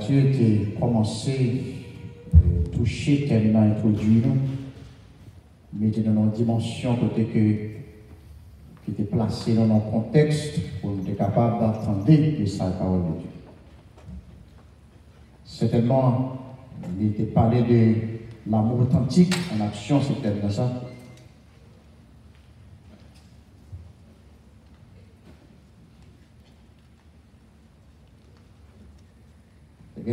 Dieu a commencé à toucher, tellement introduit nous, mais dans une dimension côté qui était placée dans un contexte pour être capable d'entendre que ça la parole de Dieu. Certainement, il était parlé de l'amour authentique en action, c'est peut-être ça.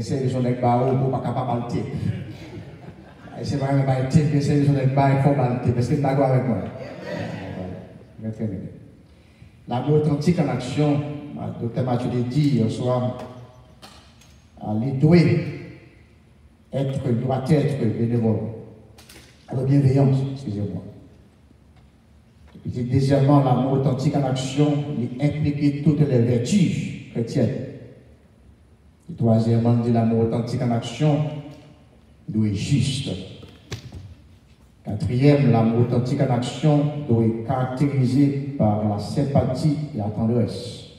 C'est les gens qui sont pas capables de type. C'est pas un type, c'est les gens qui sont pas type. Est-ce que tu es d'accord avec moi? L'amour authentique en action, le docteur Mathieu l'a dit hier soir, il doit être bénévole. Alors, bienveillance, excusez-moi. Et puis, deuxièmement, l'amour authentique en action, il implique toutes les vertus chrétiennes. Et troisièmement, dit l'amour authentique en action, il doit être juste. Quatrième, l'amour authentique en action doit être caractérisé par la sympathie et la tendresse.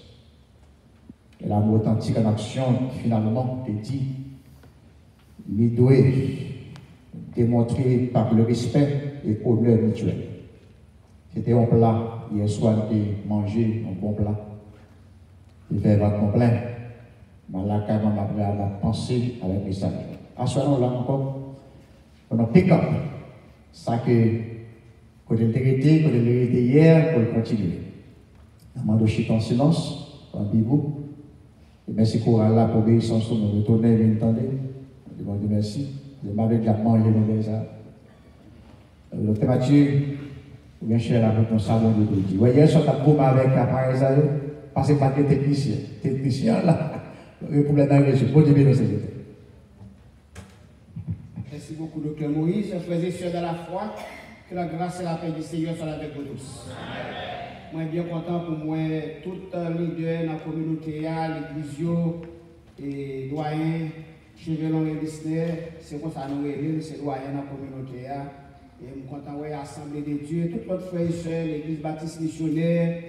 Et l'amour authentique en action, finalement, il dit, il doit démontrer par le respect et l'honneur mutuel. C'était un plat, hier soir, on a mangé un bon plat. Il fait votre complet. Là, quand même, après, on a pensé avec les sacs. À ce moment-là, encore, on a pick-up. Ça que, quand il était hier, pour continuer. On m'a chité en silence, en bibou. Et merci Coral là pour obéissance, nous retourner, vous entendez? Je vous dis merci. Je m'avais déjà mangé dans ça. Le docteur Mathieu, bien cher avec mon salon de Dieu. Vous voyez, sur ta boum avec l'appareil, parce que pas de technicien là. Le problème d'arriver sur le Dieu, Merci beaucoup, Dr. Moïse. Frères et sœurs de la foi, que la grâce et la paix du Seigneur soient avec vous tous. Moi, je suis bien content pour moi, tout leader dans la communauté, l'église, et doyen, Chevelon et Lisner, c'est comme ça nous réunissons, c'est doyen dans la communauté. Et je suis content de l'Assemblée de Dieu, tous les frères et sœurs, l'église baptiste missionnaire,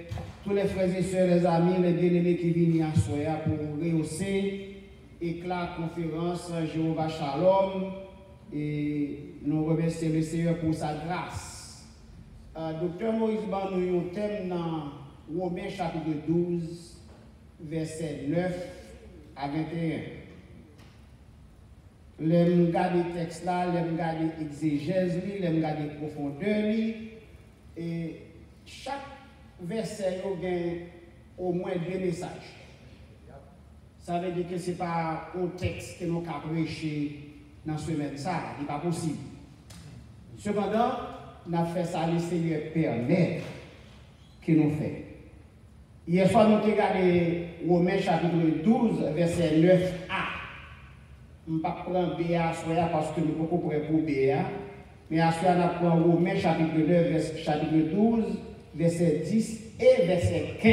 tous les frères et sœurs, les amis, les bien-aimés qui viennent à Soya pour rehausser, éclat, conférence, Jéhovah Shalom. Et nous remercions le Seigneur pour sa grâce. Docteur Moïse Ban nous un thème dans Romains chapitre 12, verset 9 à 21. L'aime garder le texte là, l'aime garder l'exégèse, l'aime garder la profondeur. Et chaque verset a au moins deux messages. Ça veut dire que ce n'est pas un texte que nous avons prêché dans ce semaine, ça, ce n'est pas possible. Cependant, nous avons fait ça, le Seigneur permet que nous fassions. Hier soir, nous avons regardé Romains chapitre 12, verset 9a. Je ne vais pas prendre BA parce que nous ne pouvons pas pour BA. Mais à ce moment-là, nous avons Romains chapitre 9, chapitre 12, verset 10 et verset 15.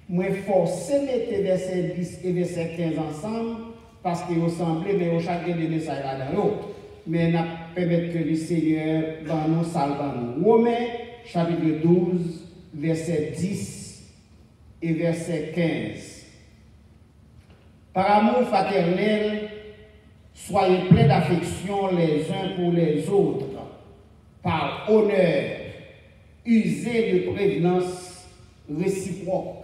Moi, forcer les versets 10 et verset 15 ensemble. Parce qu'ils ressemblent, mais au chacun des messages là-dedans. Mais nous permettons que le Seigneur dans nous salve nous. Romains, chapitre 12, verset 10 et verset 15. Par amour fraternel, soyez pleins d'affection les uns pour les autres. Par honneur, usez de prévenance réciproque.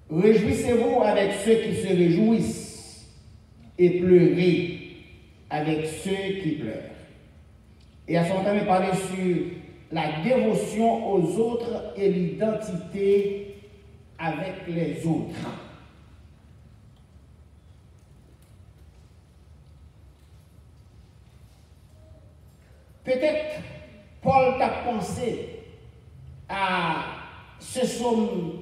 Réjouissez-vous avec ceux qui se réjouissent et pleurez avec ceux qui pleurent. Et à son temps, il parlait sur la dévotion aux autres et l'identité avec les autres. Peut-être Paul t'a pensé à ce somme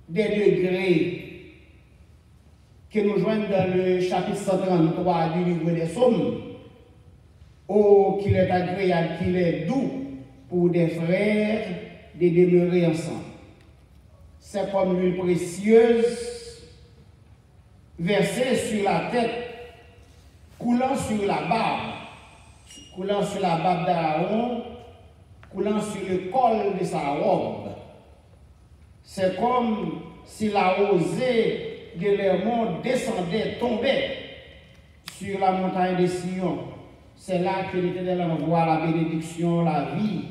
des degrés que nous joignons dans le chapitre 133 du livre des Psaumes. Oh, qu'il est agréable, qu'il est doux pour des frères de demeurer ensemble. C'est comme l'huile précieuse versée sur la tête, coulant sur la barbe d'Aaron, coulant sur le col de sa robe. C'est comme s'il a osé Guillermont descendait, tombait sur la montagne de Sion. C'est là que l'Éternel envoie la bénédiction, la vie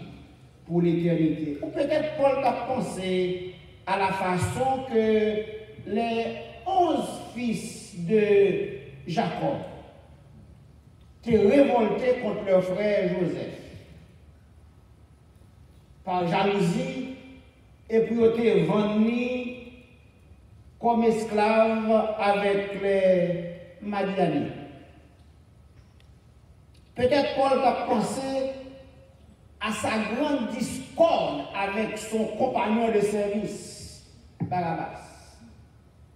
pour l'éternité. Ou peut-être Paul a pensé à la façon que les 11 fils de Jacob étaient révoltés contre leur frère Joseph par jalousie et puis été vendus comme esclaves avec les Madianites. Peut-être Paul a pensé à sa grande discorde avec son compagnon de service, Barnabas.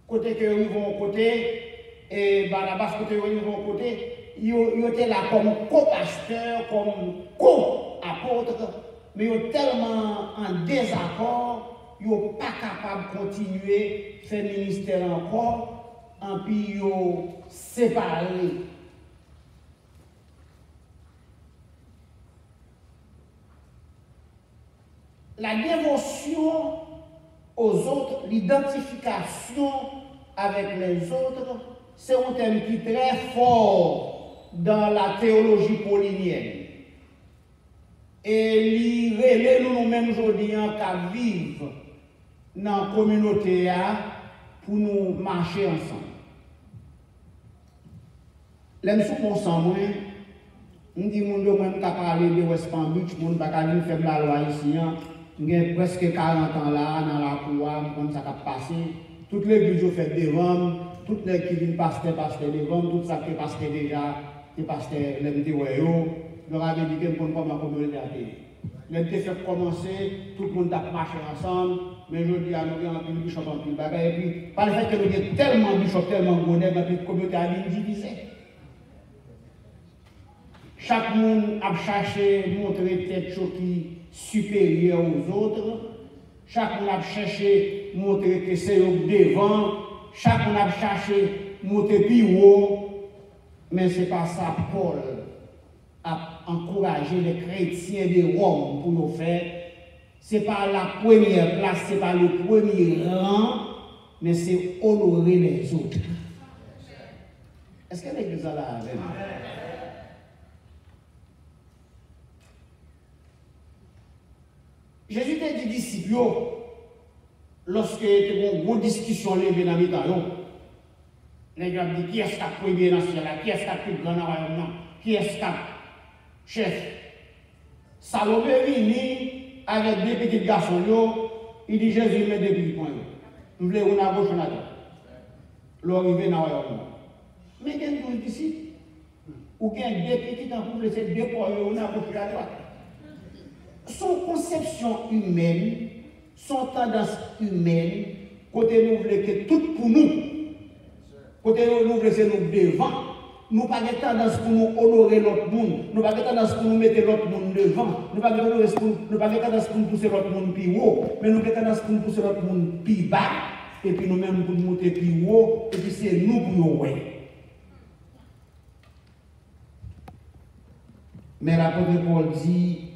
Côté que ils vont côté, et Barnabas côté ils vont côté, ils étaient là comme co-pasteur, comme co-apôtre, mais ils sont tellement en désaccord, ils sont pas capables de continuer à faire ministère encore, et puis ils sont séparés. La dévotion aux autres, l'identification avec les autres, c'est un thème qui est très fort dans la théologie paulinienne. Et il relève nous-mêmes aujourd'hui qu'à vivre dans la communauté pour nous marcher ensemble. Les gens ensemble, on dit que nous avons parlé de West Palm Beach, nous avons parlé de la loi ici. J'ai presque 40 ans là, dans la cour, comme ça a passé. Toutes les églises ont fait devant, toutes les qui viennent pasteur devant, tout ça qui est pasteur déjà, qui est pasteur, les MTWO, leur avait dit que nous comme la communauté à pays. Les fait commencer, tout le monde a marché ensemble, mais je dis à nous, on a un bishop en plus bagaille, et puis, par le fait que nous avons tellement de bishop, tellement de bonheur, la communauté a été divisée. Chaque monde a cherché à montrer tête qui supérieur aux autres. Chaque monde a cherché à montrer que c'est devant. Chaque monde a cherché à montrer plus haut. Mais ce n'est pas ça, Paul a encouragé les chrétiens de Rome pour nous faire. Ce n'est pas la première place, ce n'est pas le premier rang, mais c'est honorer les autres. Est-ce que l'église a là avec nous? Jésus a dit disciples, lorsque il y a une grande discussion levée dans les temps, les gens disent qui est-ce qui a premier dans ce ciel, qui est-ce qui a plus grand dans le royaume, qui est-ce qui a chef. Salomé vient avec deux petits garçons, il dit Jésus met deux petits points. Nous voulons une à gauche, une à droite. L'arrivée dans le royaume. Mais il y a 12 disciples, ou il y a deux petits temps pour laisser deux points, une à gauche, une à droite. Son conception humaine, son tendance humaine, côté nous voulons que tout pour nous, côté nous voulons c'est nous devant, nous pas de tendance pour nous honorer l'autre monde, nous pas de tendance pour nous mettre l'autre monde devant, nous pas de tendance pour nous pousser l'autre monde plus haut, mais nous avons tendance pour nous pousser l'autre monde plus bas, et puis nous-mêmes pour nous monter plus haut, et puis c'est nous pour nous ouais. Mais l'apôtre Paul dit,